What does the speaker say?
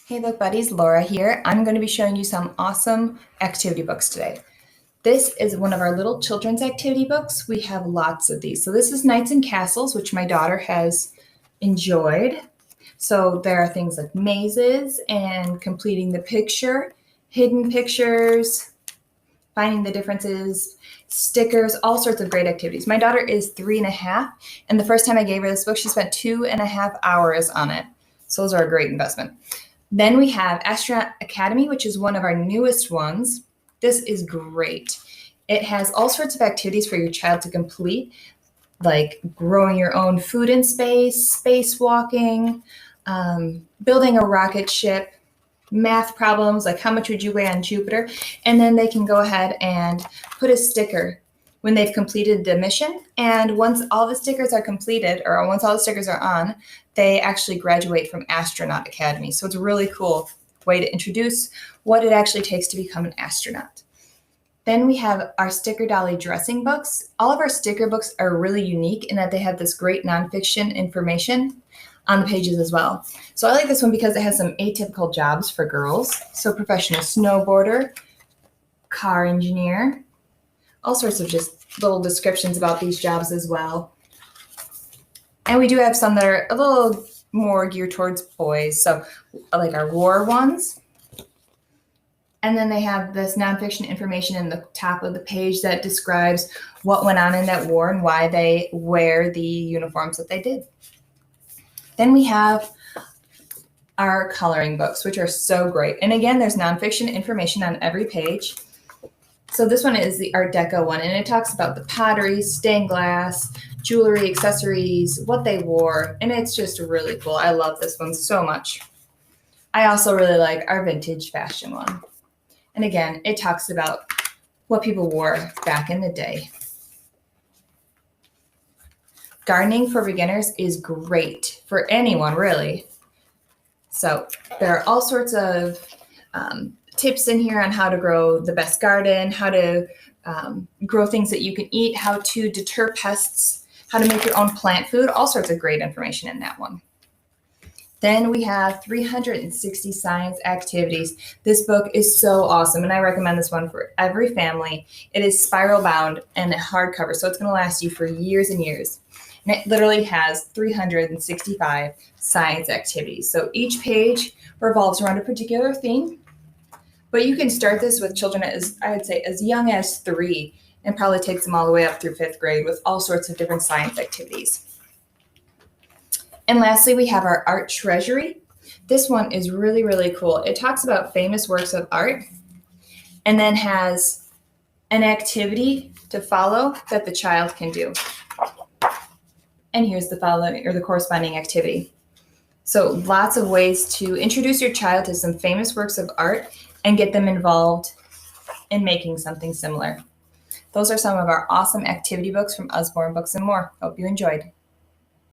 Hey Book Buddies, Laura here. I'm going to be showing you some awesome activity books today. This is one of our little children's activity books. We have lots of these. So this is Knights and Castles, which my daughter has enjoyed. So there are things like mazes and completing the picture, hidden pictures, finding the differences, stickers, all sorts of great activities. My daughter is 3.5, and the first time I gave her this book, she spent 2.5 hours on it. So those are a great investment. Then we have Astronaut Academy, which is one of our newest ones. This is great. It has all sorts of activities for your child to complete, like growing your own food in space, spacewalking, building a rocket ship, math problems, like how much would you weigh on Jupiter? And then they can go ahead and put a sticker when they've completed the mission. And once all the stickers are completed, or once all the stickers are on, they actually graduate from Astronaut Academy. So it's a really cool way to introduce what it actually takes to become an astronaut. Then we have our Sticker Dolly dressing books. All of our sticker books are really unique in that they have this great nonfiction information on the pages as well. So I like this one because it has some atypical jobs for girls. So professional snowboarder, car engineer, all sorts of just little descriptions about these jobs as well. And we do have some that are a little more geared towards boys. So like our war ones. And then they have this nonfiction information in the top of the page that describes what went on in that war and why they wear the uniforms that they did. Then we have our coloring books, which are so great. And again, there's nonfiction information on every page. So this one is the Art Deco one, and it talks about the pottery, stained glass, jewelry, accessories, what they wore, and it's just really cool. I love this one so much. I also really like our vintage fashion one. And again, it talks about what people wore back in the day. Gardening for beginners is great for anyone, really. So there are all sorts of tips in here on how to grow the best garden, how to grow things that you can eat, how to deter pests, how to make your own plant food, all sorts of great information in that one. Then we have 360 science activities. This book is so awesome, and I recommend this one for every family. It is spiral bound and hardcover, so it's going to last you for years and years. And it literally has 365 science activities. So each page revolves around a particular theme. But you can start this with children I would say, as young as 3, and probably takes them all the way up through 5th grade with all sorts of different science activities. And lastly, we have our Art Treasury. This one is really, really cool. It talks about famous works of art and then has an activity to follow that the child can do. And here's the corresponding activity. So lots of ways to introduce your child to some famous works of art and get them involved in making something similar. Those are some of our awesome activity books from Usborne Books and More. Hope you enjoyed.